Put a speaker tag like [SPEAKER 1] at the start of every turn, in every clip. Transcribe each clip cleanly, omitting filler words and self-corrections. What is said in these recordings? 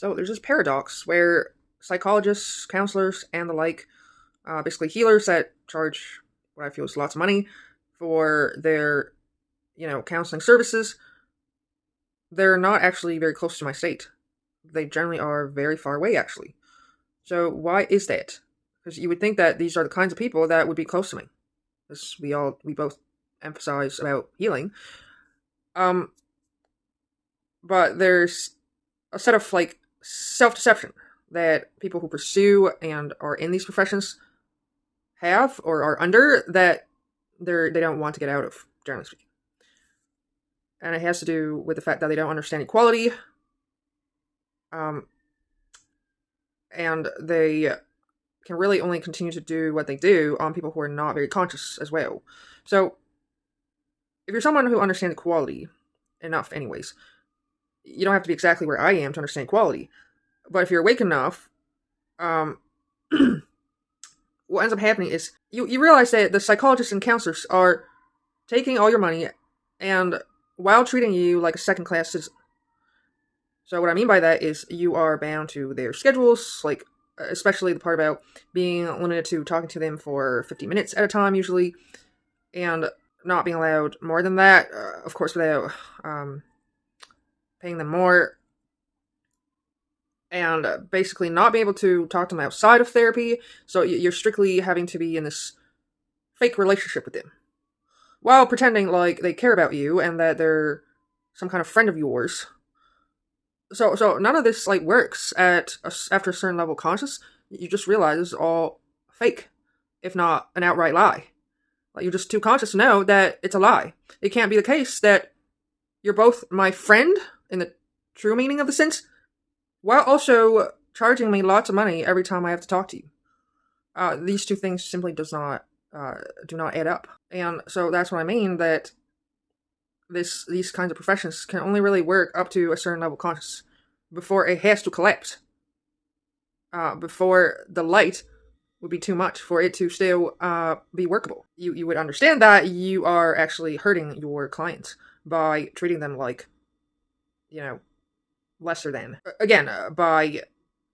[SPEAKER 1] So there's this paradox where psychologists, counselors, and the like, basically healers that charge what I feel is lots of money for their, counseling services, they're not actually very close to my state. They generally are very far away, actually. So why is that? Because you would think that these are the kinds of people that would be close to me, because we both emphasize about healing. But there's a set of self-deception that people who pursue and are in these professions have or are under that they don't want to get out of, generally speaking. And it has to do with the fact that they don't understand equality, and they can really only continue to do what they do on people who are not very conscious as well. So, if you're someone who understands equality enough anyways, you don't have to be exactly where I am to understand equality. But if you're awake enough, what ends up happening is you realize that the psychologists and counselors are taking all your money and while treating you like a second-class citizen. So what I mean by that is you are bound to their schedules, especially the part about being limited to talking to them for 50 minutes at a time usually, and not being allowed more than that, of course without paying them more, and basically not being able to talk to them outside of therapy, so you're strictly having to be in this fake relationship with them, while pretending like they care about you and that they're some kind of friend of yours. So none of this works after a certain level of conscious. You just realize it's all fake, if not an outright lie. You're just too conscious to know that it's a lie. It can't be the case that you're both my friend in the true meaning of the sense, while also charging me lots of money every time I have to talk to you. These two things simply do not add up. And so that's what I mean, that these kinds of professions can only really work up to a certain level of consciousness before it has to collapse. Before the light would be too much for it to still be workable. You would understand that you are actually hurting your clients by treating them like, lesser than. Again, by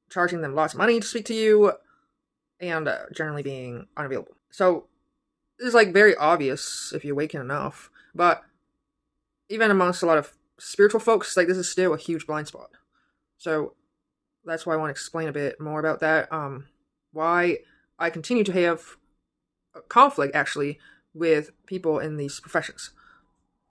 [SPEAKER 1] charging them lots of money to speak to you and generally being unavailable. So this is very obvious if you awaken enough, but even amongst a lot of spiritual folks, this is still a huge blind spot. So that's why I want to explain a bit more about that. Why I continue to have conflict, actually, with people in these professions.